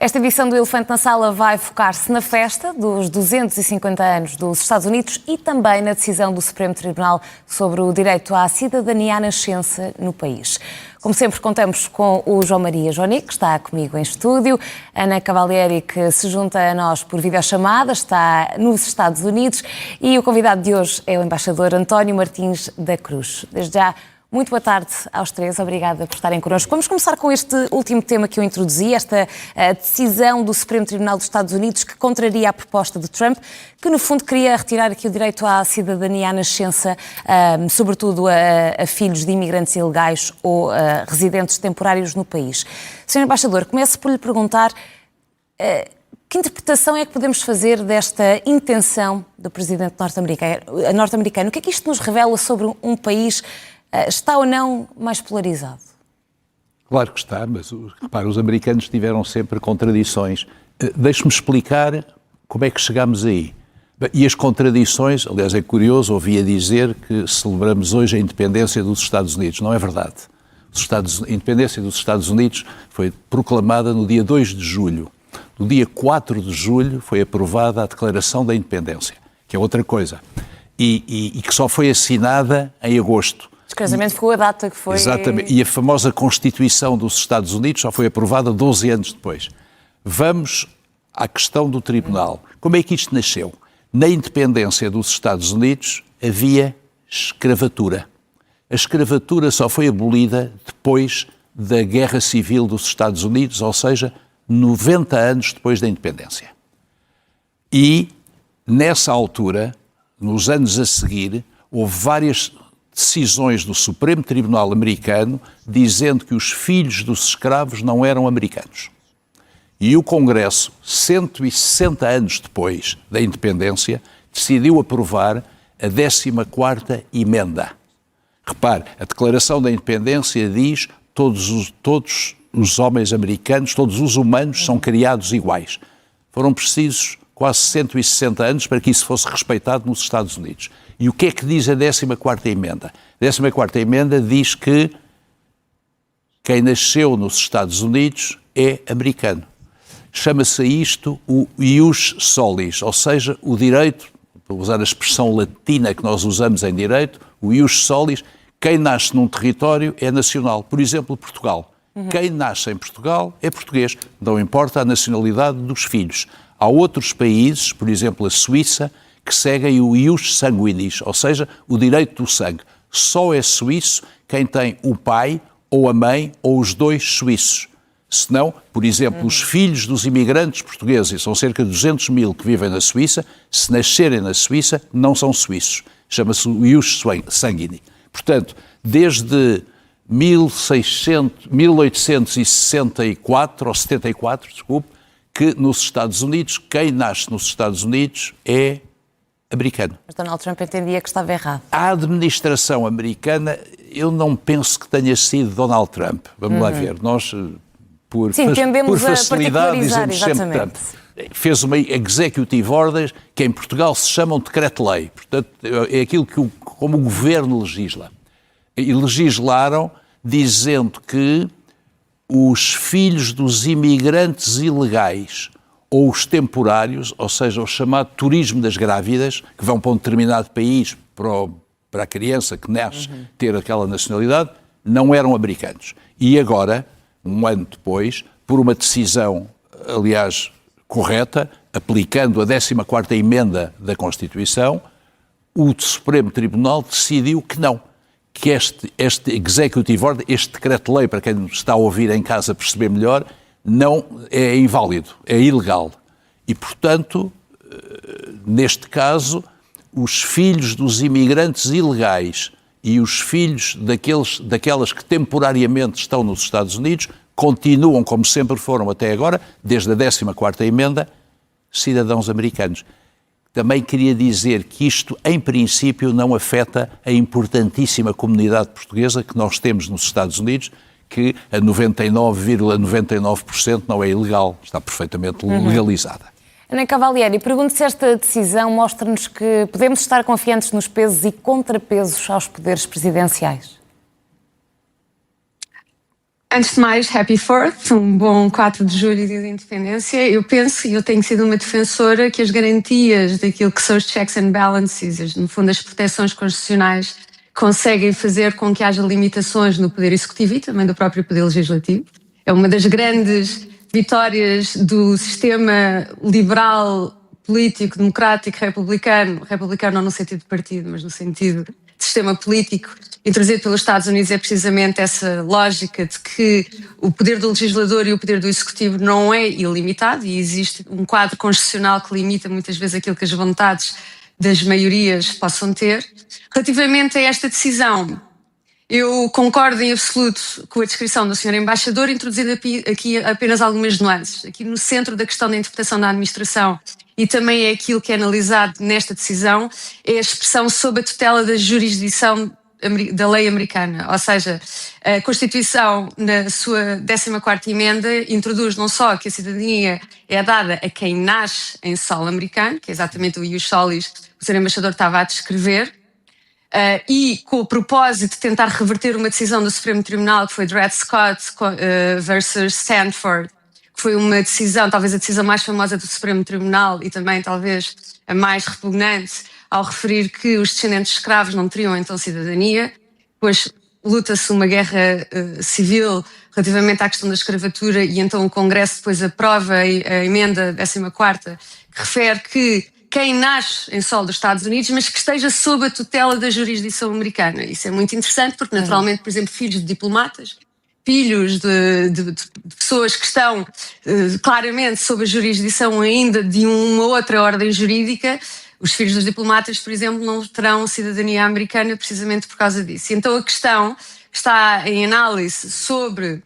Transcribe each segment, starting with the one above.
Esta edição do Elefante na Sala vai focar-se na festa dos 250 anos dos Estados Unidos e também na decisão do Supremo Tribunal sobre o direito à cidadania à nascença no país. Como sempre, contamos com o João Maria Joani, que está comigo em estúdio, Ana Cavalieri, que se junta a nós por videochamada, está nos Estados Unidos, e o convidado de hoje é o embaixador António Martins da Cruz. Desde já, muito boa tarde aos três, obrigada por estarem connosco. Vamos começar com este último tema que eu introduzi, esta decisão do Supremo Tribunal dos Estados Unidos que contraria a proposta de Trump, que no fundo queria retirar aqui o direito à cidadania à nascença, sobretudo a filhos de imigrantes ilegais ou residentes temporários no país. Sr. Embaixador, começo por lhe perguntar que interpretação é que podemos fazer desta intenção do presidente norte-americano? O que é que isto nos revela sobre um país? Está ou não mais polarizado? Claro que está, mas repara, os americanos tiveram sempre contradições. Deixe-me explicar como é que chegámos aí. E as contradições, aliás, é curioso, ouvia dizer que celebramos hoje a independência dos Estados Unidos. Não é verdade. A independência dos Estados Unidos foi proclamada no dia 2 de julho. No dia 4 de julho foi aprovada a Declaração da Independência, que é outra coisa, e que só foi assinada em agosto. Descasamento ficou a data que foi... Exatamente, e a famosa Constituição dos Estados Unidos só foi aprovada 12 anos depois. Vamos à questão do Tribunal. Como é que isto nasceu? Na independência dos Estados Unidos havia escravatura. A escravatura só foi abolida depois da Guerra Civil dos Estados Unidos, ou seja, 90 anos depois da independência. E, nessa altura, nos anos a seguir, houve várias decisões do Supremo Tribunal americano dizendo que os filhos dos escravos não eram americanos. E o Congresso, 160 anos depois da independência, decidiu aprovar a 14ª emenda. Repare, a Declaração da Independência diz que todos os homens americanos, todos os humanos são criados iguais. Foram precisos quase 160 anos para que isso fosse respeitado nos Estados Unidos. E o que é que diz a 14ª emenda? A 14ª emenda diz que quem nasceu nos Estados Unidos é americano. Chama-se a isto o ius solis, ou seja, o direito, para usar a expressão latina que nós usamos em direito, o ius solis, quem nasce num território é nacional. Por exemplo, Portugal. Quem nasce em Portugal é português, não importa a nacionalidade dos filhos. Há outros países, por exemplo a Suíça, que seguem o ius sanguinis, ou seja, o direito do sangue. Só é suíço quem tem o pai ou a mãe ou os dois suíços. Senão, por exemplo, os filhos dos imigrantes portugueses, e são cerca de 200 mil que vivem na Suíça, se nascerem na Suíça, não são suíços. Chama-se o ius sanguinis. Portanto, desde 1864, ou 74, desculpe, que nos Estados Unidos, quem nasce nos Estados Unidos é americano. Mas Donald Trump entendia que estava errado. A administração americana, eu não penso que tenha sido Donald Trump. Vamos lá ver. Nós, por facilidade, dizemos sempre Trump. Fez uma executive order que em Portugal se chama um decreto-lei. Portanto, é aquilo que como o governo legisla. E legislaram dizendo que os filhos dos imigrantes ilegais ou os temporários, ou seja, o chamado turismo das grávidas, que vão para um determinado país para a criança que nasce ter aquela nacionalidade, não eram americanos. E agora, um ano depois, por uma decisão, aliás, correta, aplicando a 14ª emenda da Constituição, o Supremo Tribunal decidiu que não. Que este executive order, este decreto-lei, para quem está a ouvir em casa perceber melhor, não é inválido, é ilegal. E, portanto, neste caso, os filhos dos imigrantes ilegais e os filhos daquelas que temporariamente estão nos Estados Unidos continuam, como sempre foram até agora, desde a 14ª emenda, cidadãos americanos. Também queria dizer que isto, em princípio, não afeta a importantíssima comunidade portuguesa que nós temos nos Estados Unidos, que a 99,99% não é ilegal, está perfeitamente legalizada. Ana Cavalieri, pergunto se esta decisão mostra-nos que podemos estar confiantes nos pesos e contrapesos aos poderes presidenciais. Antes de mais, Happy 4th, um bom 4 de julho, dia da independência. Eu penso, e eu tenho sido uma defensora, que as garantias daquilo que são os checks and balances, no fundo as proteções constitucionais, conseguem fazer com que haja limitações no poder executivo e também do próprio poder legislativo. É uma das grandes vitórias do sistema liberal, político, democrático, republicano não no sentido de partido, mas no sentido de sistema político, introduzido pelos Estados Unidos, é precisamente essa lógica de que o poder do legislador e o poder do executivo não é ilimitado e existe um quadro constitucional que limita muitas vezes aquilo que as vontades das maiorias possam ter. Relativamente a esta decisão, eu concordo em absoluto com a descrição do Sr. Embaixador, introduzindo aqui apenas algumas nuances. Aqui no centro da questão da interpretação da administração, e também é aquilo que é analisado nesta decisão, é a expressão sob a tutela da jurisdição da lei americana. Ou seja, a Constituição, na sua 14ª emenda, introduz não só que a cidadania é dada a quem nasce em solo americano, que é exatamente o ius solis que o Sr. Embaixador estava a descrever, e com o propósito de tentar reverter uma decisão do Supremo Tribunal, que foi Dred Scott versus Stanford, que foi uma decisão, talvez a decisão mais famosa do Supremo Tribunal e também talvez a mais repugnante, ao referir que os descendentes de escravos não teriam então cidadania, pois luta-se uma guerra civil relativamente à questão da escravatura e então o Congresso depois aprova a emenda 14ª, que refere que quem nasce em solo dos Estados Unidos, mas que esteja sob a tutela da jurisdição americana. Isso é muito interessante porque, naturalmente, por exemplo, filhos de diplomatas, filhos de pessoas que estão claramente sob a jurisdição ainda de uma outra ordem jurídica, os filhos dos diplomatas, por exemplo, não terão cidadania americana precisamente por causa disso. E então a questão está em análise sobre,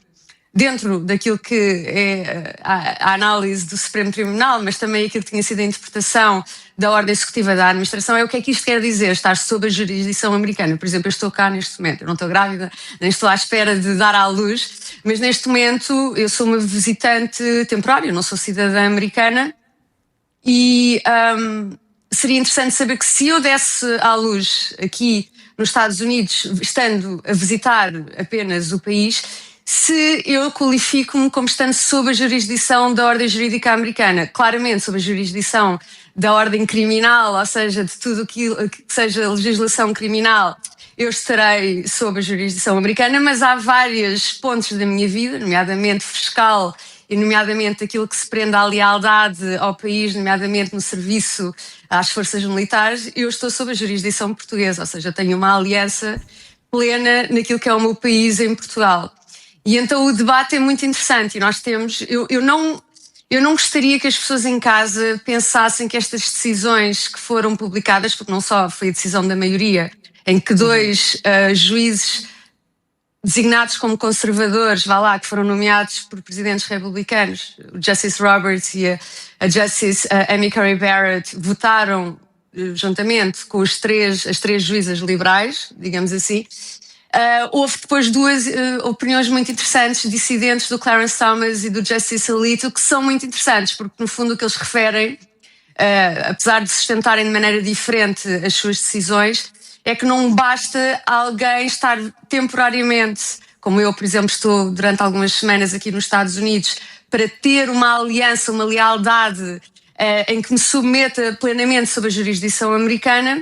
dentro daquilo que é a análise do Supremo Tribunal, mas também aquilo que tinha sido a interpretação da ordem executiva da administração, é o que é que isto quer dizer, estar sob a jurisdição americana. Por exemplo, eu estou cá neste momento, eu não estou grávida, nem estou à espera de dar à luz, mas neste momento eu sou uma visitante temporária, eu não sou cidadã americana e seria interessante saber que se eu desse à luz aqui nos Estados Unidos, estando a visitar apenas o país, se eu qualifico-me como estando sob a jurisdição da ordem jurídica americana, claramente sob a jurisdição da ordem criminal, ou seja, de tudo aquilo que seja legislação criminal, eu estarei sob a jurisdição americana, mas há vários pontos da minha vida, nomeadamente fiscal e nomeadamente aquilo que se prende à lealdade ao país, nomeadamente no serviço às forças militares, eu estou sob a jurisdição portuguesa, ou seja, tenho uma aliança plena naquilo que é o meu país em Portugal. E então o debate é muito interessante e nós temos... Eu não gostaria que as pessoas em casa pensassem que estas decisões que foram publicadas, porque não só foi a decisão da maioria, em que dois juízes designados como conservadores, que foram nomeados por presidentes republicanos, o Justice Roberts e a Justice Amy Coney Barrett, votaram juntamente com as três juízas liberais, digamos assim. Houve depois duas opiniões muito interessantes, dissidentes, do Clarence Thomas e do Justice Alito, que são muito interessantes, porque no fundo o que eles referem, apesar de sustentarem de maneira diferente as suas decisões, é que não basta alguém estar temporariamente, como eu, por exemplo, estou durante algumas semanas aqui nos Estados Unidos, para ter uma aliança, uma lealdade em que me submeta plenamente sob a jurisdição americana.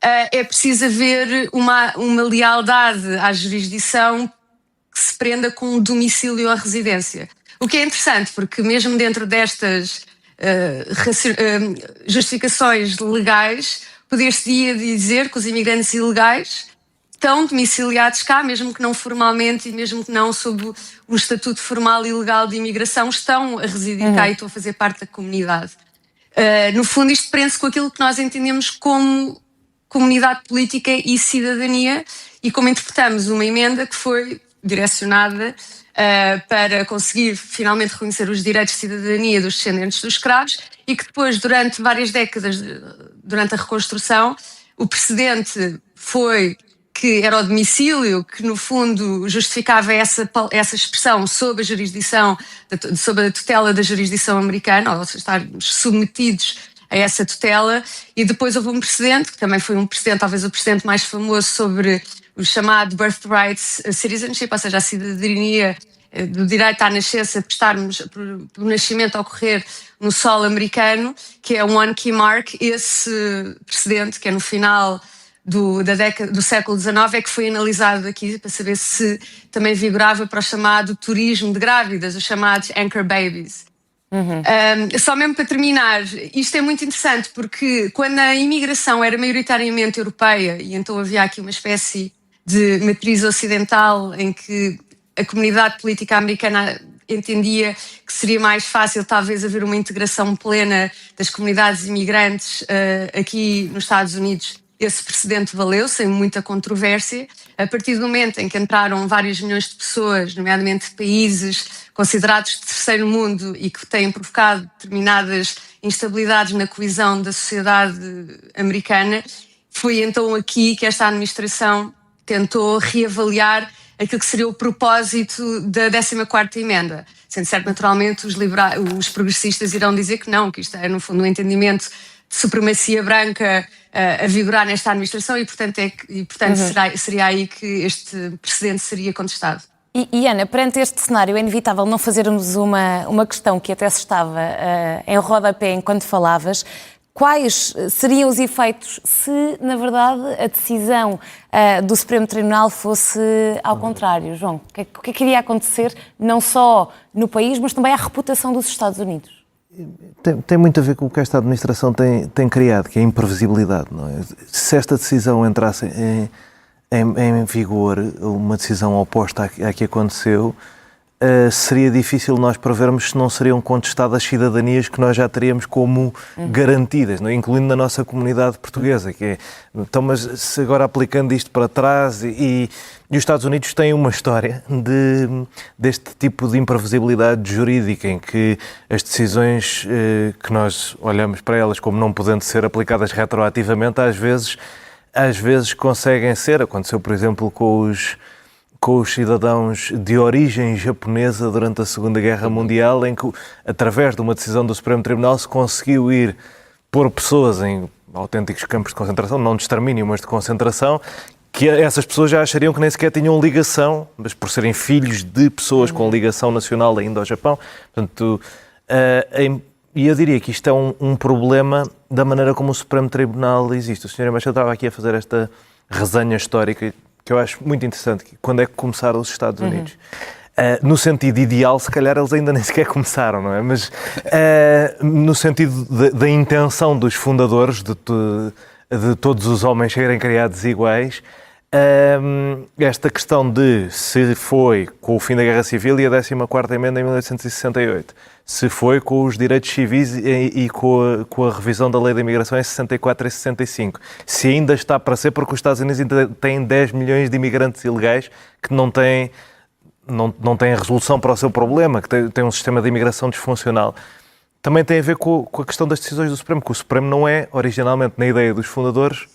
É preciso haver uma lealdade à jurisdição que se prenda com o domicílio à residência. O que é interessante, porque mesmo dentro destas justificações legais, poder-se dizer que os imigrantes ilegais estão domiciliados cá, mesmo que não formalmente e mesmo que não sob um estatuto formal e legal de imigração, estão a residir cá e estão a fazer parte da comunidade. No fundo, isto prende-se com aquilo que nós entendemos como comunidade política e cidadania e como interpretamos uma emenda que foi direcionada para conseguir finalmente reconhecer os direitos de cidadania dos descendentes dos escravos e que depois, durante várias décadas, durante a reconstrução, o precedente foi que era o domicílio que, no fundo, justificava essa expressão sob a jurisdição, sob a tutela da jurisdição americana, ou estarmos submetidos a essa tutela. E depois houve um precedente, que também foi um precedente, talvez o precedente mais famoso, sobre o chamado birthright citizenship, ou seja, a cidadania do direito à nascença, por o nascimento a ocorrer no solo americano, que é o One Key Mark. Esse precedente, que é no final do século XIX, é que foi analisado aqui para saber se também vigorava para o chamado turismo de grávidas, os chamados anchor babies. Só mesmo para terminar, isto é muito interessante porque quando a imigração era maioritariamente europeia, e então havia aqui uma espécie de matriz ocidental em que a comunidade política americana entendia que seria mais fácil talvez haver uma integração plena das comunidades imigrantes aqui nos Estados Unidos, esse precedente valeu sem muita controvérsia. A partir do momento em que entraram vários milhões de pessoas, nomeadamente de países considerados de terceiro mundo e que têm provocado determinadas instabilidades na coesão da sociedade americana, foi então aqui que esta administração tentou reavaliar aquilo que seria o propósito da 14ª emenda. Sendo certo, naturalmente, os progressistas irão dizer que não, que isto é, no fundo, um entendimento de supremacia branca a vigorar nesta administração e, portanto, seria aí que este precedente seria contestado. E Ana, perante este cenário, é inevitável não fazermos uma questão que até se estava em rodapé enquanto falavas. Quais seriam os efeitos se, na verdade, a decisão do Supremo Tribunal fosse ao contrário? João, o que é que iria acontecer não só no país, mas também à reputação dos Estados Unidos? Tem muito a ver com o que esta administração tem criado, que é a imprevisibilidade. Não é? Se esta decisão entrasse em vigor, uma decisão oposta à que aconteceu, seria difícil nós prevermos se não seriam contestadas cidadanias que nós já teríamos como garantidas, não é? Incluindo na nossa comunidade portuguesa. Que é, então, mas se agora aplicando isto para trás e os Estados Unidos têm uma história deste tipo de imprevisibilidade jurídica em que as decisões que nós olhamos para elas como não podendo ser aplicadas retroativamente, às vezes conseguem ser. Aconteceu, por exemplo, com os cidadãos de origem japonesa durante a Segunda Guerra Mundial, em que, através de uma decisão do Supremo Tribunal, se conseguiu ir pôr pessoas em autênticos campos de concentração, não de extermínio, mas de concentração, que essas pessoas já achariam que nem sequer tinham ligação, mas por serem filhos de pessoas com ligação nacional ainda ao Japão. Portanto, e eu diria que isto é um problema da maneira como o Supremo Tribunal existe. O Sr. Embaixador estava aqui a fazer esta resenha histórica que eu acho muito interessante, quando é que começaram os Estados Unidos. No sentido ideal, se calhar eles ainda nem sequer começaram, não é? Mas no sentido da intenção dos fundadores, de todos os homens serem criados iguais, esta questão de se foi com o fim da Guerra Civil e a 14ª emenda em 1868, se foi com os direitos civis e com a revisão da lei da imigração em 64 e 65, se ainda está para ser, porque os Estados Unidos ainda têm 10 milhões de imigrantes ilegais que não têm resolução para o seu problema, que têm um sistema de imigração disfuncional. Também tem a ver com a questão das decisões do Supremo, que o Supremo não é, originalmente, na ideia dos fundadores,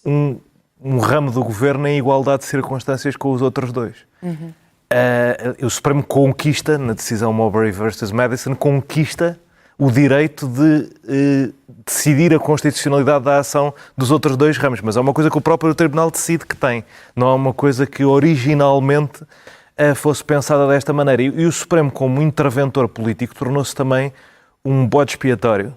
um ramo do governo em igualdade de circunstâncias com os outros dois. O Supremo conquista, na decisão Marbury versus Madison, conquista o direito de decidir a constitucionalidade da ação dos outros dois ramos, mas é uma coisa que o próprio Tribunal decide que tem, não é uma coisa que originalmente fosse pensada desta maneira. E o Supremo, como interventor político, tornou-se também um bode expiatório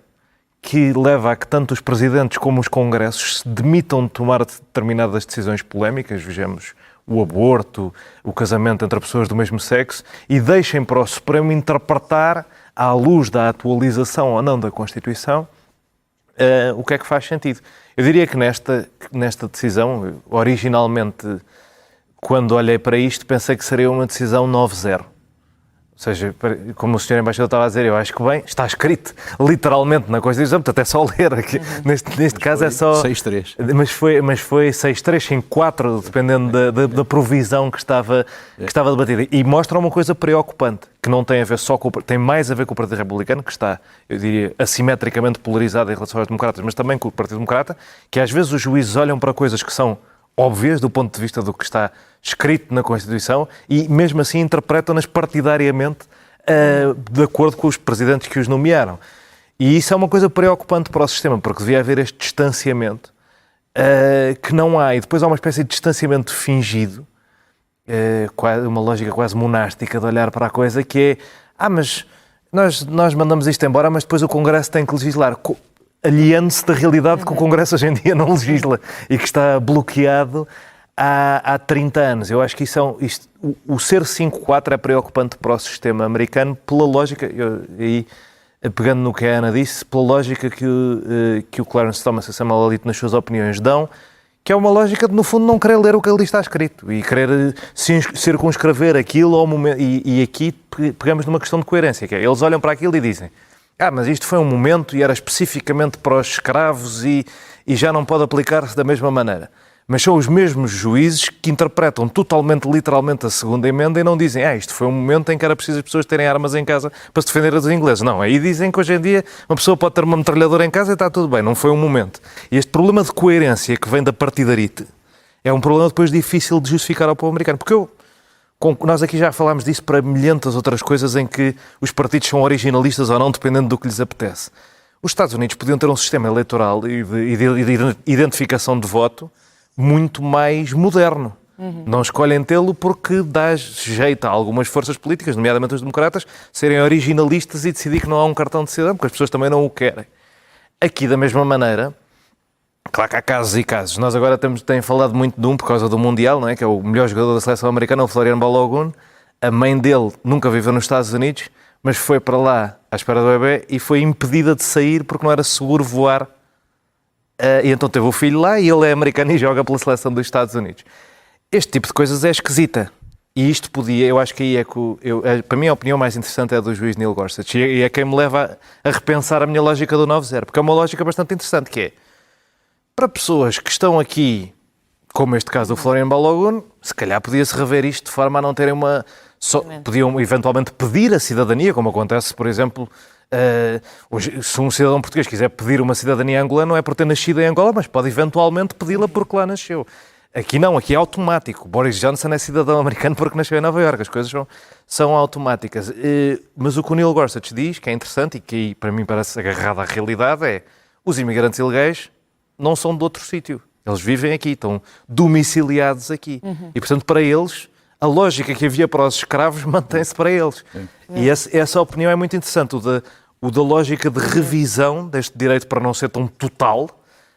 que leva a que tanto os presidentes como os congressos se demitam de tomar determinadas decisões polémicas, vejamos o aborto, o casamento entre pessoas do mesmo sexo, e deixem para o Supremo interpretar, à luz da atualização ou não da Constituição, o que é que faz sentido. Eu diria que nesta decisão, originalmente, quando olhei para isto, pensei que seria uma decisão 9-0. Ou seja, como o Sr. Embaixador estava a dizer, eu acho que bem, está escrito literalmente na Constituição, portanto é só ler aqui. Neste caso é só... 6-3. Mas foi 6-3, 5-4, dependendo da provisão que estava debatida. E mostra uma coisa preocupante, que não tem a ver só tem mais a ver com o Partido Republicano, que está, eu diria, assimetricamente polarizado em relação aos democratas, mas também com o Partido Democrata, que às vezes os juízes olham para coisas que são óbvias do ponto de vista do que está escrito na Constituição e mesmo assim interpretam-nas partidariamente de acordo com os presidentes que os nomearam. E isso é uma coisa preocupante para o sistema, porque devia haver este distanciamento que não há. E depois há uma espécie de distanciamento fingido, uma lógica quase monástica de olhar para a coisa, que é, mas nós mandamos isto embora, mas depois o Congresso tem que legislar, aliando-se da realidade que o Congresso hoje em dia não legisla e que está bloqueado há 30 anos. Eu acho que o ser 5-4 é preocupante para o sistema americano pela lógica, e pegando no que a Ana disse, pela lógica que o Clarence Thomas e o Samuel Alito nas suas opiniões dão, que é uma lógica de, no fundo, não querer ler o que ali está escrito e querer circunscrever aquilo ao momento. E aqui pegamos numa questão de coerência, que é, eles olham para aquilo e dizem, mas isto foi um momento e era especificamente para os escravos e já não pode aplicar-se da mesma maneira. Mas são os mesmos juízes que interpretam totalmente, literalmente, a segunda emenda e não dizem, isto foi um momento em que era preciso as pessoas terem armas em casa para se defender dos ingleses. Não, aí dizem que hoje em dia uma pessoa pode ter uma metralhadora em casa e está tudo bem, não foi um momento. E este problema de coerência que vem da partidarite é um problema depois difícil de justificar ao povo americano. Porque nós aqui já falámos disso para milhentas outras coisas em que os partidos são originalistas ou não, dependendo do que lhes apetece. Os Estados Unidos podiam ter um sistema eleitoral e de identificação de voto muito mais moderno. Não escolhem tê-lo porque dá jeito a algumas forças políticas, nomeadamente os democratas, serem originalistas e decidir que não há um cartão de cidadão, porque as pessoas também não o querem. Aqui, da mesma maneira, claro que há casos e casos. Nós agora temos falado muito de por causa do Mundial, não é? Que é o melhor jogador da seleção americana, o Florian Balogun. A mãe dele nunca viveu nos Estados Unidos, mas foi para lá à espera do bebê e foi impedida de sair porque não era seguro voar. E então teve o filho lá e ele é americano e joga pela seleção dos Estados Unidos. Este tipo de coisas é esquisita. E isto eu acho que aí é que... para mim a opinião mais interessante é a do juiz Neil Gorsuch. E é quem me leva a repensar a minha lógica do 9-0. Porque é uma lógica bastante interessante, que é, para pessoas que estão aqui, como este caso do Florian Balogun, se calhar podia-se rever isto de forma a não terem podiam eventualmente pedir a cidadania, como acontece, por exemplo... se um cidadão português quiser pedir uma cidadania angolana, não é por ter nascido em Angola, mas pode eventualmente pedi-la porque lá nasceu. Aqui não, aqui é automático. Boris Johnson é cidadão americano porque nasceu em Nova Iorque. As coisas são automáticas. Mas o que o Neil Gorsuch diz, que é interessante e que aí, para mim parece agarrado à realidade, é os imigrantes ilegais não são de outro sítio. Eles vivem aqui, estão domiciliados aqui. E, portanto, para eles... a lógica que havia para os escravos mantém-se para eles. E essa opinião é muito interessante, o da lógica de revisão deste direito para não ser tão total,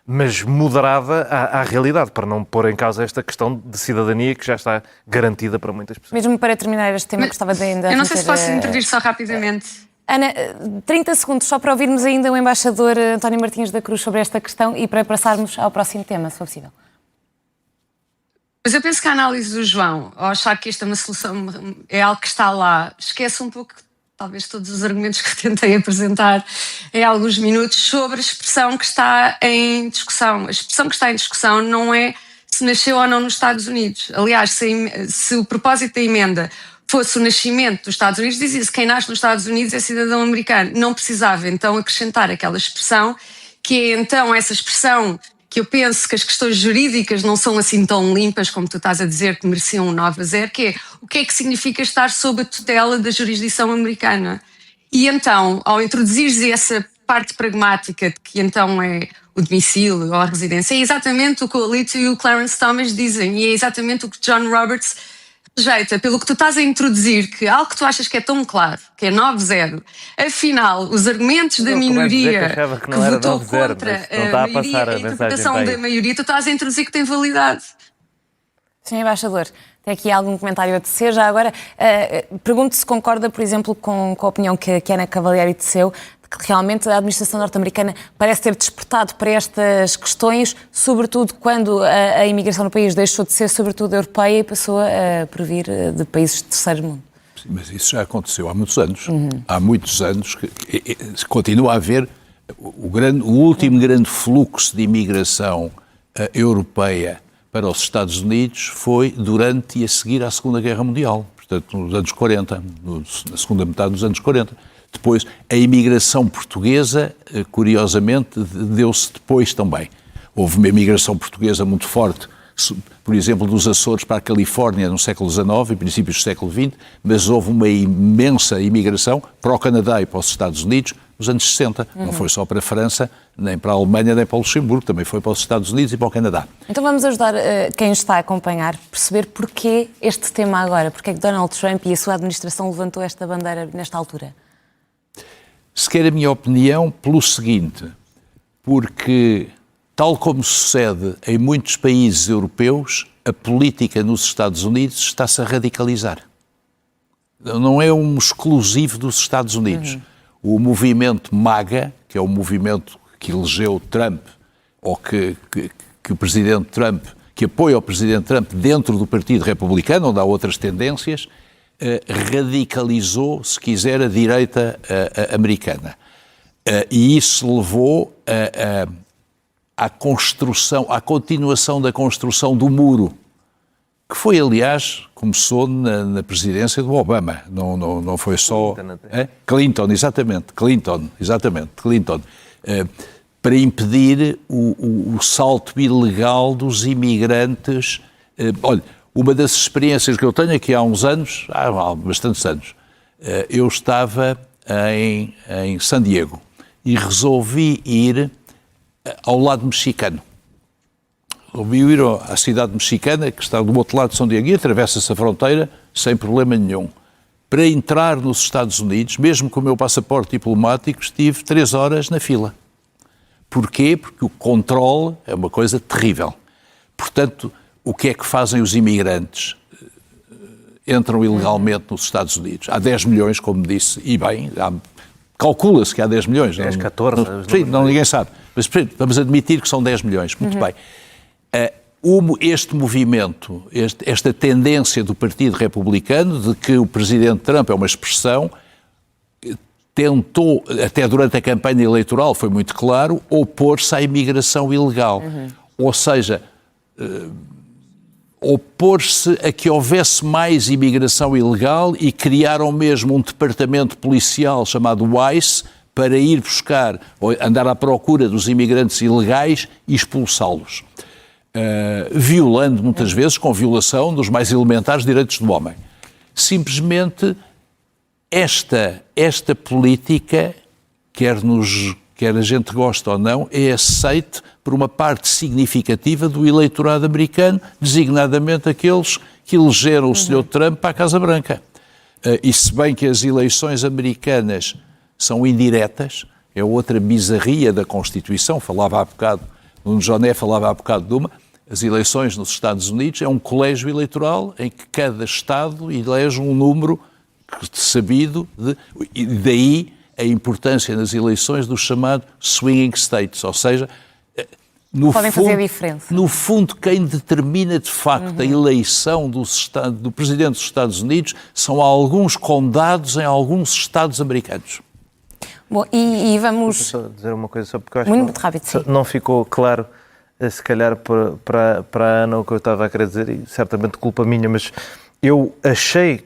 mas moderada à realidade, para não pôr em causa esta questão de cidadania que já está garantida para muitas pessoas. Mesmo para terminar este tema, gostava de ainda... Eu não sei se posso intervir só rapidamente. Ana, 30 segundos só para ouvirmos ainda o embaixador António Martins da Cruz sobre esta questão e para passarmos ao próximo tema, se for possível. Mas eu penso que a análise do João, ao achar que esta é uma solução, é algo que está lá, esquece um pouco, talvez, todos os argumentos que tentei apresentar em alguns minutos sobre a expressão que está em discussão. A expressão que está em discussão não é se nasceu ou não nos Estados Unidos. Aliás, se o propósito da emenda fosse o nascimento dos Estados Unidos, dizia-se que quem nasce nos Estados Unidos é cidadão americano. Não precisava, então, acrescentar aquela expressão, que é, então, essa expressão... que eu penso que as questões jurídicas não são assim tão limpas como tu estás a dizer que mereciam um 9-0, que é o que significa estar sob a tutela da jurisdição americana. E então, ao introduzires essa parte pragmática de que então é o domicílio ou a residência, é exatamente o que o Alito e o Clarence Thomas dizem e é exatamente o que John Roberts rejeita, pelo que tu estás a introduzir, que algo que tu achas que é tão claro, que é 9-0, afinal, os argumentos da minoria que votou contra a interpretação da maioria, tu estás a introduzir que tem validade. Senhor Embaixador, tem aqui algum comentário a tecer? Já agora, pergunto se concorda, por exemplo, com a opinião que a Ana Cavalieri teceu, de que realmente a administração norte-americana parece ter despertado para estas questões, sobretudo quando a imigração no país deixou de ser sobretudo europeia e passou a provir de países de terceiro mundo. Sim, mas isso já aconteceu há muitos anos. Há muitos anos que continua a haver o último grande fluxo de imigração europeia para os Estados Unidos foi durante e a seguir à Segunda Guerra Mundial, portanto nos anos 40, na segunda metade dos anos 40. Depois, a imigração portuguesa, curiosamente, deu-se depois também. Houve uma imigração portuguesa muito forte por exemplo, dos Açores para a Califórnia no século XIX e princípios do século XX, mas houve uma imensa imigração para o Canadá e para os Estados Unidos nos anos 60. Não foi só para a França, nem para a Alemanha, nem para o Luxemburgo, também foi para os Estados Unidos e para o Canadá. Então vamos ajudar quem está a acompanhar a perceber porquê este tema agora, porque é que Donald Trump e a sua administração levantou esta bandeira nesta altura. Se quer a minha opinião, pelo seguinte, porque, tal como sucede em muitos países europeus, a política nos Estados Unidos está-se a radicalizar. Não é um exclusivo dos Estados Unidos. O movimento MAGA, que é o movimento que elegeu Trump, ou que o Presidente Trump, que apoia o Presidente Trump dentro do Partido Republicano, onde há outras tendências, radicalizou, se quiser, a direita americana. E isso levou à construção, à continuação da construção do muro, que foi, aliás, começou na presidência do Obama, não foi só... Clinton, exatamente, para impedir o salto ilegal dos imigrantes. Olha, uma das experiências que eu tenho aqui há uns anos, há bastantes anos, eu estava em San Diego e resolvi ir ao lado mexicano. Resolvi ir à cidade mexicana, que está do outro lado de São Diego, e atravessa-se a fronteira sem problema nenhum. Para entrar nos Estados Unidos, mesmo com o meu passaporte diplomático, estive 3 horas na fila. Porquê? Porque o controle é uma coisa terrível. Portanto, o que é que fazem os imigrantes? Entram ilegalmente nos Estados Unidos. Há 10 milhões, como disse, e bem, calcula-se que há 10 milhões. 10, 14. Ninguém sabe. Mas vamos admitir que são 10 milhões. Muito bem. Este movimento, esta tendência do Partido Republicano de que o Presidente Trump é uma expressão, tentou, até durante a campanha eleitoral, foi muito claro, opor-se à imigração ilegal. Ou seja, opor-se a que houvesse mais imigração ilegal e criaram mesmo um departamento policial chamado ICE para ir buscar, ou andar à procura dos imigrantes ilegais e expulsá-los. Violando muitas vezes, com violação dos mais elementares direitos do homem. Simplesmente esta política, quer a gente goste ou não, é aceite por uma parte significativa do eleitorado americano, designadamente aqueles que elegeram o Sr. Trump para a Casa Branca. E se bem que as eleições americanas são indiretas, é outra bizarria da Constituição, Nuno Joné falava há bocado de uma. As eleições nos Estados Unidos é um colégio eleitoral em que cada Estado elege um número sabido, e daí a importância nas eleições do chamado swinging states, ou seja, podem fazer diferença. No fundo, quem determina de facto a eleição do Presidente dos Estados Unidos são alguns condados em alguns Estados americanos. Bom, e vamos... Só dizer uma coisa, só porque eu acho muito rápido, sim. Não ficou claro, se calhar, para a Ana o que eu estava a querer dizer, e certamente culpa minha, mas eu achei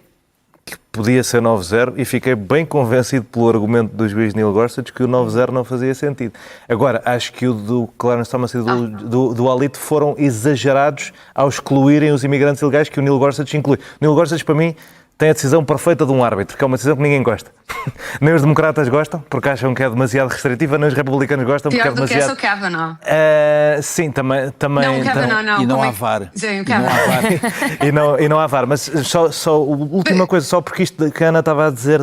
que podia ser 9-0 e fiquei bem convencido pelo argumento do juiz Neil Gorsuch que o 9-0 não fazia sentido. Agora, acho que o do Clarence Thomas e do Alito foram exagerados ao excluírem os imigrantes ilegais que o Neil Gorsuch inclui. O Neil Gorsuch, para mim, tem a decisão perfeita de um árbitro, que é uma decisão que ninguém gosta. Nem os democratas gostam, porque acham que é demasiado restritiva, nem os republicanos gostam, porque é demasiado... Pior do que essa, o Kavanaugh. Sim, também... Não, o Kavanaugh não. E não há VAR. Sim, o Kavanaugh. E não há VAR. Mas só última coisa, só porque isto que a Ana estava a dizer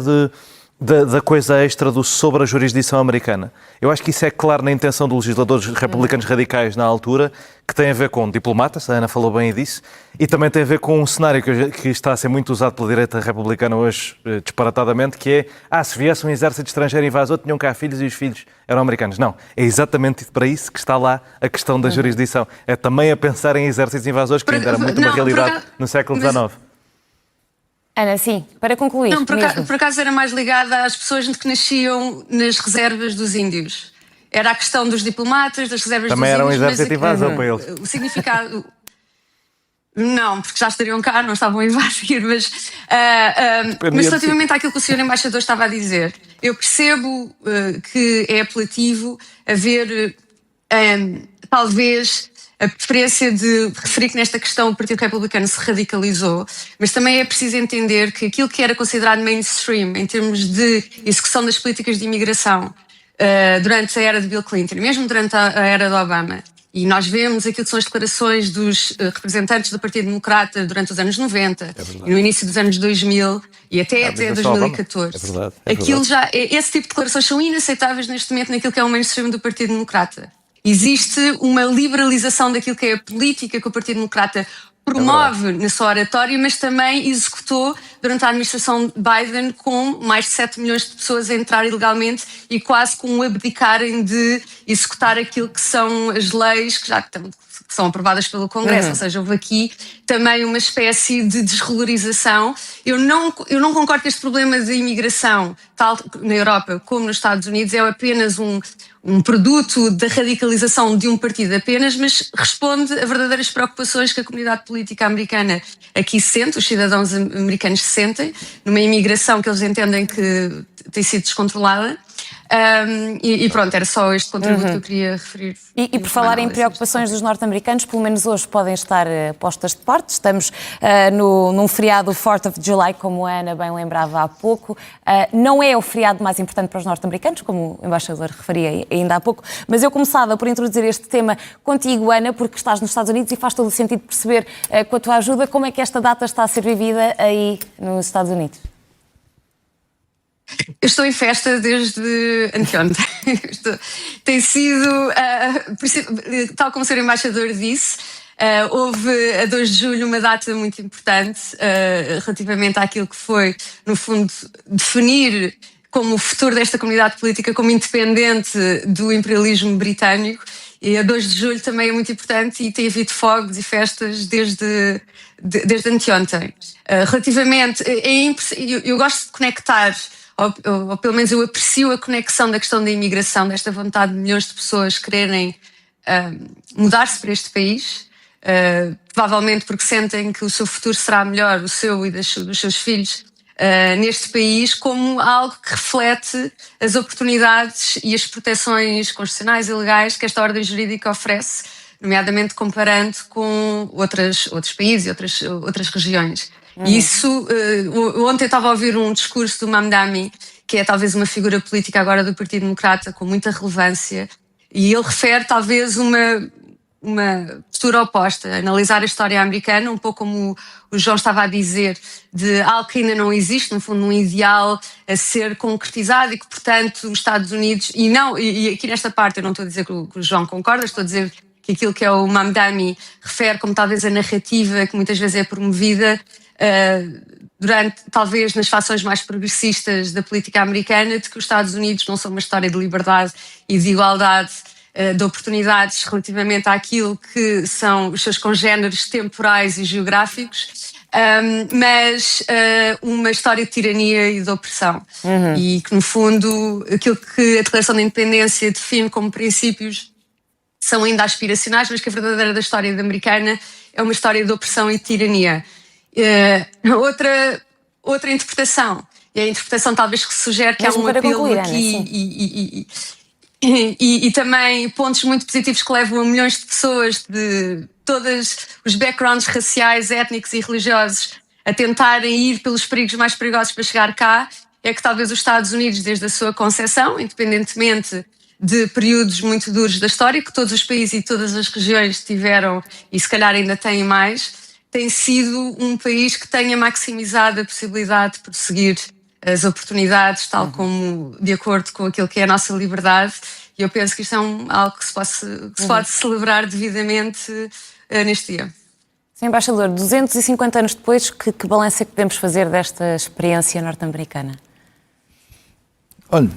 da coisa extra sobre a jurisdição americana. Eu acho que isso é claro na intenção dos legisladores republicanos radicais na altura, que tem a ver com diplomatas, a Ana falou bem disso, e também tem a ver com um cenário que está a ser muito usado pela direita republicana hoje, disparatadamente, que é, se viesse um exército estrangeiro invasor, tinham cá filhos e os filhos eram americanos. Não, é exatamente para isso que está lá a questão da jurisdição. É também a pensar em exércitos invasores, que ainda era muito uma realidade no século XIX. Ana, sim, para concluir. Não, por acaso era mais ligada às pessoas que nasciam nas reservas dos índios. Era a questão dos diplomatas, das reservas também dos índios. Também era um exército invasor para eles. O significado... Não, porque já estariam cá, não estavam a invadir, mas relativamente àquilo que o Sr. Embaixador estava a dizer, eu percebo que é apelativo haver, talvez, a preferência de referir que nesta questão o Partido Republicano se radicalizou, mas também é preciso entender que aquilo que era considerado mainstream em termos de execução das políticas de imigração durante a era de Bill Clinton, mesmo durante a era de Obama, e nós vemos aquilo que são as declarações dos representantes do Partido Democrata durante os anos 90 e no início dos anos 2000 e até 2014. É verdade. Aquilo já, esse tipo de declarações são inaceitáveis neste momento naquilo que é o mainstream do Partido Democrata. Existe uma liberalização daquilo que é a política que o Partido Democrata promove na sua oratória, mas também executou durante a administração de Biden, com mais de 7 milhões de pessoas a entrar ilegalmente e quase com abdicarem de executar aquilo que são as leis que já são aprovadas pelo Congresso. Ou seja, houve aqui também uma espécie de desregularização. Eu não concordo que este problema de imigração, tal na Europa como nos Estados Unidos, é apenas um produto da radicalização de um partido apenas, mas responde a verdadeiras preocupações que a comunidade política americana aqui sente, os cidadãos americanos sentem, numa imigração que eles entendem que tem sido descontrolada. E pronto, era só este contributo que eu queria referir. E por falar em preocupações dos norte-americanos, pelo menos hoje podem estar postas de parte. Estamos num feriado 4th of July, como a Ana bem lembrava há pouco. Não é o feriado mais importante para os norte-americanos, como o embaixador referia ainda há pouco, mas eu começava por introduzir este tema contigo, Ana, porque estás nos Estados Unidos e faz todo o sentido perceber, com a tua ajuda, como é que esta data está a ser vivida aí nos Estados Unidos. Eu estou em festa desde anteontem. Tem sido, tal como o Sr. Embaixador disse, houve a 2 de julho uma data muito importante relativamente àquilo que foi, no fundo, definir como o futuro desta comunidade política como independente do imperialismo britânico. E a 2 de julho também é muito importante e tem havido fogos e festas desde anteontem. Relativamente, eu gosto de conectar, ou pelo menos eu aprecio a conexão da questão da imigração, desta vontade de milhões de pessoas quererem mudar-se para este país, provavelmente porque sentem que o seu futuro será melhor, o seu e dos seus filhos, neste país, como algo que reflete as oportunidades e as proteções constitucionais e legais que esta ordem jurídica oferece, nomeadamente comparando com outros países e outras regiões. E isso, ontem eu estava a ouvir um discurso do Mamdani, que é talvez uma figura política agora do Partido Democrata com muita relevância, e ele refere talvez uma postura oposta, analisar a história americana, um pouco como o João estava a dizer, de algo que ainda não existe, no fundo um ideal a ser concretizado e que, portanto, os Estados Unidos, e aqui nesta parte eu não estou a dizer que o João concorda, estou a dizer que aquilo que é o Mamdani refere como talvez a narrativa que muitas vezes é promovida talvez nas fações mais progressistas da política americana, de que os Estados Unidos não são uma história de liberdade e de igualdade de oportunidades relativamente àquilo que são os seus congéneres temporais e geográficos, mas uma história de tirania e de opressão. E que, no fundo, aquilo que a Declaração da Independência define como princípios são ainda aspiracionais, mas que a verdadeira história americana é uma história de opressão e de tirania. Outra interpretação, e a interpretação talvez que sugere que mesmo há um apelo concluir, aqui e também pontos muito positivos que levam a milhões de pessoas de todos os backgrounds raciais, étnicos e religiosos a tentarem ir pelos perigos mais perigosos para chegar cá, é que talvez os Estados Unidos, desde a sua concepção, independentemente de períodos muito duros da história, que todos os países e todas as regiões tiveram e se calhar ainda têm mais, tem sido um país que tenha maximizado a possibilidade de prosseguir as oportunidades, tal como de acordo com aquilo que é a nossa liberdade. E eu penso que isto é algo que se pode celebrar devidamente neste dia. Sr. Embaixador, 250 anos depois, que balanço é que podemos fazer desta experiência norte-americana? Olha,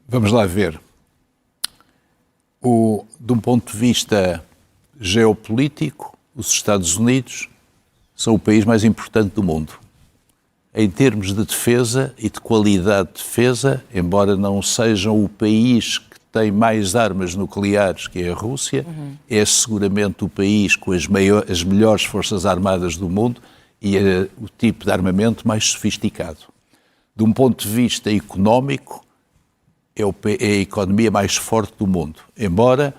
vamos lá ver. De um ponto de vista geopolítico, os Estados Unidos são o país mais importante do mundo. Em termos de defesa e de qualidade de defesa, embora não sejam o país que tem mais armas nucleares, que é a Rússia, é seguramente o país com as melhores forças armadas do mundo e o tipo de armamento mais sofisticado. De um ponto de vista económico, é a economia mais forte do mundo, embora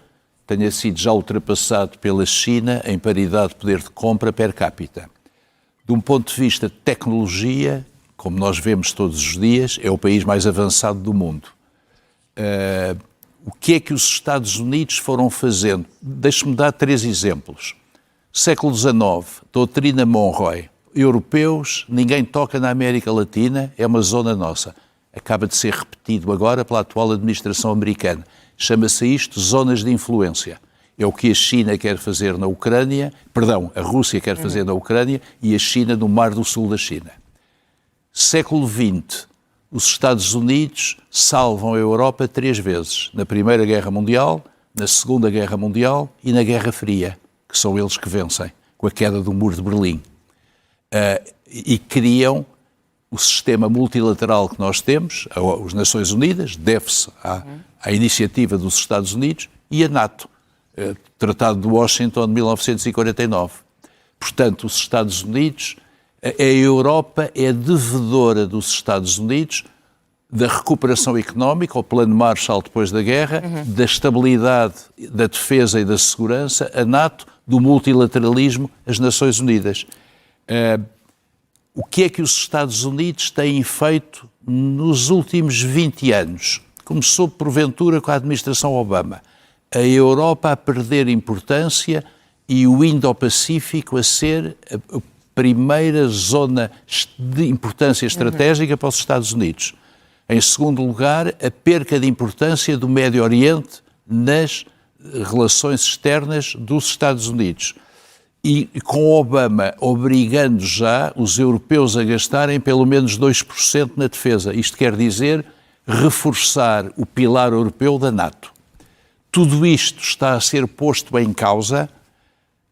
tenha sido já ultrapassado pela China em paridade de poder de compra per capita. De um ponto de vista de tecnologia, como nós vemos todos os dias, é o país mais avançado do mundo. O que é que os Estados Unidos foram fazendo? Deixe-me dar 3 exemplos. Século XIX, doutrina Monroe. Europeus, ninguém toca na América Latina, é uma zona nossa. Acaba de ser repetido agora pela atual administração americana. Chama-se isto zonas de influência. É o que a China quer fazer na Ucrânia, a Rússia quer fazer na Ucrânia e a China no Mar do Sul da China. Século XX, os Estados Unidos salvam a Europa 3 vezes. Na Primeira Guerra Mundial, na Segunda Guerra Mundial e na Guerra Fria, que são eles que vencem, com a queda do Muro de Berlim. E criam o sistema multilateral que nós temos, as Nações Unidas, deve-se à iniciativa dos Estados Unidos, e a NATO, Tratado de Washington de 1949. Portanto, os Estados Unidos, a Europa é devedora dos Estados Unidos da recuperação económica, o plano Marshall depois da guerra, da estabilidade, da defesa e da segurança, a NATO, do multilateralismo, as Nações Unidas. O que é que os Estados Unidos têm feito nos últimos 20 anos? Começou, porventura, com a administração Obama. A Europa a perder importância e o Indo-Pacífico a ser a primeira zona de importância estratégica para os Estados Unidos. Em segundo lugar, a perca de importância do Médio Oriente nas relações externas dos Estados Unidos. E com Obama obrigando já os europeus a gastarem pelo menos 2% na defesa. Isto quer dizer reforçar o pilar europeu da NATO. Tudo isto está a ser posto em causa,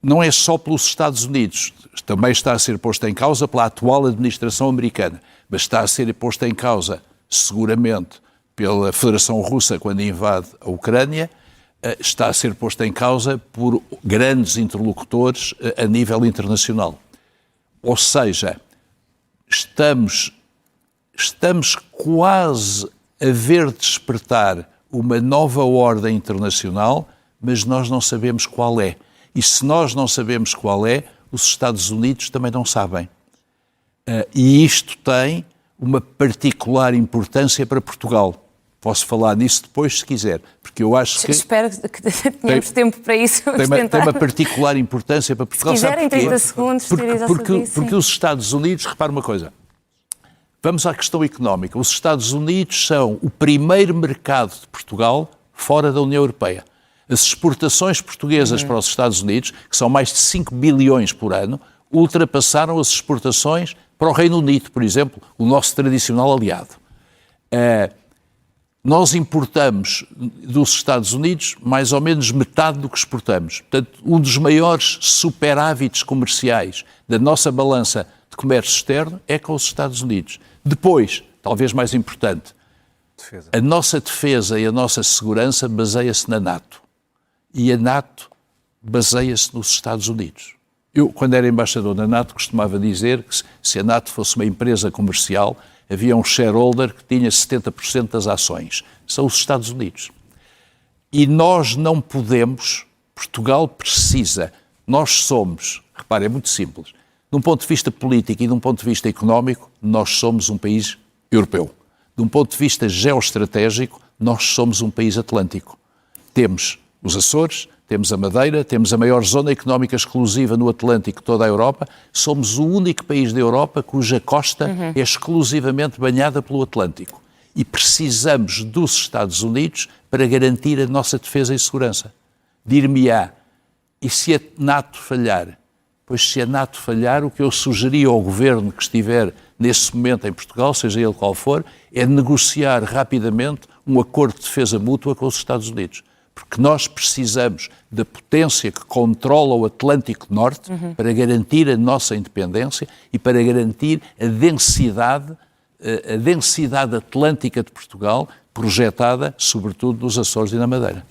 não é só pelos Estados Unidos, também está a ser posto em causa pela atual administração americana, mas está a ser posto em causa, seguramente, pela Federação Russa quando invade a Ucrânia, está a ser posto em causa por grandes interlocutores a nível internacional. Ou seja, estamos quase a ver despertar uma nova ordem internacional, mas nós não sabemos qual é. E se nós não sabemos qual é, os Estados Unidos também não sabem. E isto tem uma particular importância para Portugal. Posso falar nisso depois, se quiser, porque eu acho que... Espero que tenhamos tempo para isso. Tem uma particular importância para Portugal. Se quiserem, 30 segundos, porque os Estados Unidos, repare uma coisa, vamos à questão económica. Os Estados Unidos são o primeiro mercado de Portugal fora da União Europeia. As exportações portuguesas para os Estados Unidos, que são mais de 5 bilhões por ano, ultrapassaram as exportações para o Reino Unido, por exemplo, o nosso tradicional aliado. Nós importamos dos Estados Unidos mais ou menos metade do que exportamos. Portanto, um dos maiores superávites comerciais da nossa balança de comércio externo é com os Estados Unidos. Depois, talvez mais importante, a nossa defesa e a nossa segurança baseia-se na NATO. E a NATO baseia-se nos Estados Unidos. Eu, quando era embaixador da NATO, costumava dizer que se a NATO fosse uma empresa comercial, havia um shareholder que tinha 70% das ações. São os Estados Unidos. E nós não podemos, Portugal precisa, nós somos, repare, é muito simples, de um ponto de vista político e de um ponto de vista económico, nós somos um país europeu. De um ponto de vista geoestratégico, nós somos um país atlântico. Temos os Açores, temos a Madeira, temos a maior zona económica exclusiva no Atlântico de toda a Europa. Somos o único país da Europa cuja costa é exclusivamente banhada pelo Atlântico. E precisamos dos Estados Unidos para garantir a nossa defesa e segurança. Dir-me-á, e se a NATO falhar? Pois se a NATO falhar, o que eu sugeri ao governo que estiver nesse momento em Portugal, seja ele qual for, é negociar rapidamente um acordo de defesa mútua com os Estados Unidos. Porque nós precisamos da potência que controla o Atlântico Norte para garantir a nossa independência e para garantir a densidade atlântica de Portugal, projetada, sobretudo, nos Açores e na Madeira.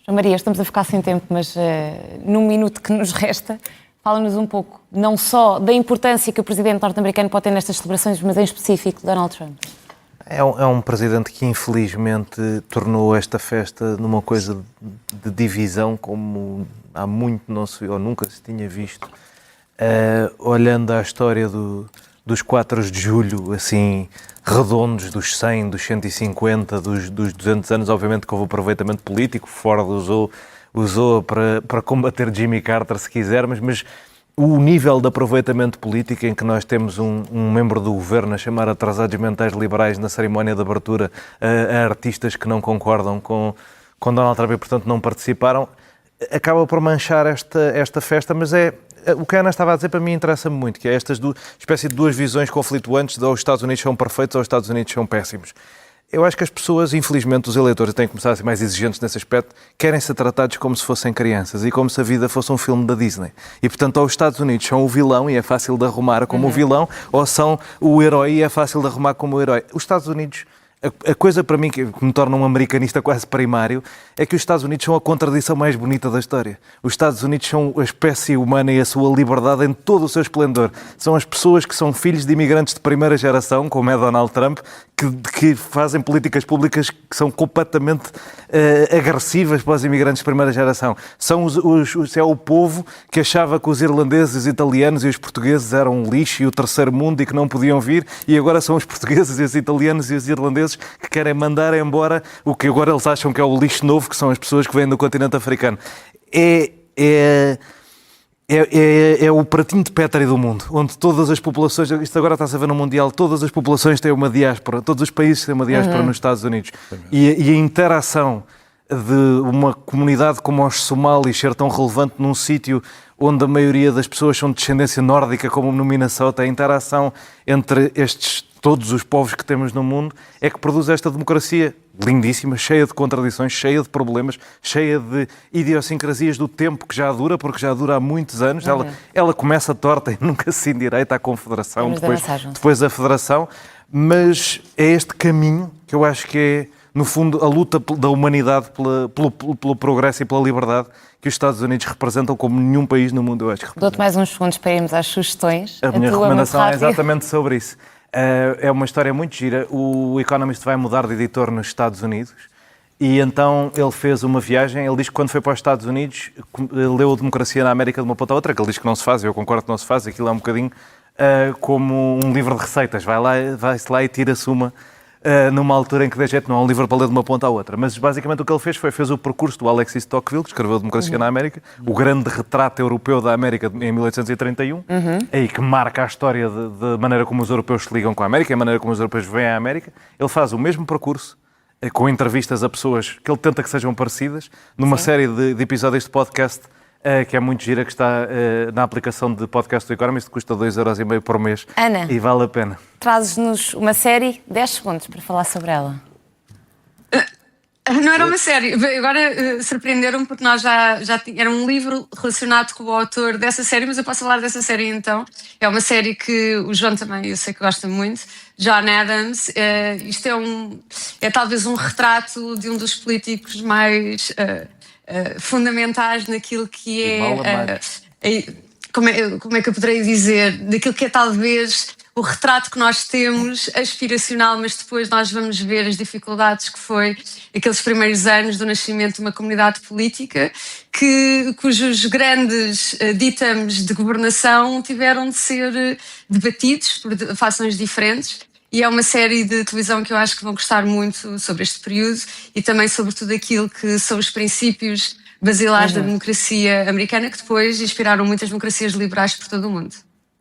João Maria, estamos a ficar sem tempo, mas num minuto que nos resta, fala-nos um pouco, não só da importância que o presidente norte-americano pode ter nestas celebrações, mas em específico Donald Trump. É um presidente que infelizmente tornou esta festa numa coisa de divisão como há muito não se viu, ou nunca se tinha visto. Olhando à história dos 4 de julho, assim, redondos, dos 100, dos 150, dos 200 anos, obviamente que houve aproveitamento político, Ford usou para combater Jimmy Carter, se quiser, mas o nível de aproveitamento político em que nós temos um membro do governo a chamar atrasados mentais liberais na cerimónia de abertura a artistas que não concordam com Donald Trump e, portanto, não participaram, acaba por manchar esta festa, mas o que a Ana estava a dizer para mim interessa-me muito, que é estas espécie de duas visões conflituantes de ou os Estados Unidos são perfeitos ou os Estados Unidos são péssimos. Eu acho que as pessoas, infelizmente, os eleitores têm que começar a ser mais exigentes nesse aspecto, querem ser tratados como se fossem crianças e como se a vida fosse um filme da Disney. E, portanto, ou os Estados Unidos são o vilão e é fácil de arrumar como o vilão, ou são o herói e é fácil de arrumar como o herói. Os Estados Unidos... A coisa para mim que me torna um americanista quase primário é que os Estados Unidos são a contradição mais bonita da história. Os Estados Unidos são a espécie humana e a sua liberdade em todo o seu esplendor. São as pessoas que são filhos de imigrantes de primeira geração, como é Donald Trump, que fazem políticas públicas que são completamente agressivas para os imigrantes de primeira geração. É o povo que achava que os irlandeses, os italianos e os portugueses eram um lixo e o terceiro mundo e que não podiam vir, e agora são os portugueses e os italianos e os irlandeses que querem mandar embora o que agora eles acham que é o lixo novo, que são as pessoas que vêm do continente africano. É o pratinho de Petri do mundo, onde todas as populações, isto agora está-se a ver no Mundial, todas as populações têm uma diáspora, todos os países têm uma diáspora nos Estados Unidos. E a interação de uma comunidade como os somalis ser tão relevante num sítio onde a maioria das pessoas são de descendência nórdica, como no Minnesota, a interação entre todos os povos que temos no mundo, é que produz esta democracia lindíssima, cheia de contradições, cheia de problemas, cheia de idiosincrasias do tempo que já dura, porque já dura há muitos anos. Ela começa torta e nunca se endireita à Confederação, depois a Federação, mas é este caminho que eu acho que é, no fundo, a luta da humanidade pelo progresso e pela liberdade que os Estados Unidos representam como nenhum país no mundo, eu acho que representa. Dou-te mais uns segundos para irmos às sugestões. A minha recomendação é exatamente sobre isso. É uma história muito gira. O Economist vai mudar de editor nos Estados Unidos e então ele fez uma viagem. Ele diz que quando foi para os Estados Unidos leu a Democracia na América de uma ponta a outra, que ele diz que não se faz, eu concordo que não se faz, aquilo é um bocadinho como um livro de receitas. Vai-se lá e tira-se uma numa altura em que de jeito não há um livro para ler de uma ponta à outra. Mas basicamente o que ele fez o percurso do Alexis Tocqueville, que escreveu a Democracia na América, o grande retrato europeu da América em 1831, aí que marca a história da maneira como os europeus se ligam com a América, a maneira como os europeus veem a América. Ele faz o mesmo percurso, com entrevistas a pessoas que ele tenta que sejam parecidas, numa série de episódios de podcast que é muito gira, que está na aplicação de podcast do Economist, que custa 2,5€ por mês. Ana, e vale a pena. Trazes-nos uma série, 10 segundos para falar sobre ela. Não era uma série. Agora surpreenderam-me porque nós já era um livro relacionado com o autor dessa série, mas eu posso falar dessa série então. É uma série que o João também, eu sei que gosta muito, John Adams. Isto é talvez um retrato de um dos políticos mais fundamentais naquilo que como é que eu poderei dizer, daquilo que é talvez o retrato que nós temos, aspiracional, mas depois nós vamos ver as dificuldades que foi aqueles primeiros anos do nascimento de uma comunidade política cujos grandes ditames de governação tiveram de ser debatidos por fações diferentes. E é uma série de televisão que eu acho que vão gostar muito sobre este período e também sobre tudo aquilo que são os princípios basilares da democracia americana, que depois inspiraram muitas democracias liberais por todo o mundo.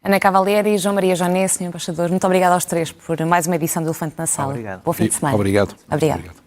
Ana Cavalieri, João Maria Joné, Sr. Embaixador, muito obrigada aos três por mais uma edição do Elefante na Sala. Obrigado. Bom fim de semana. Obrigado. Obrigado.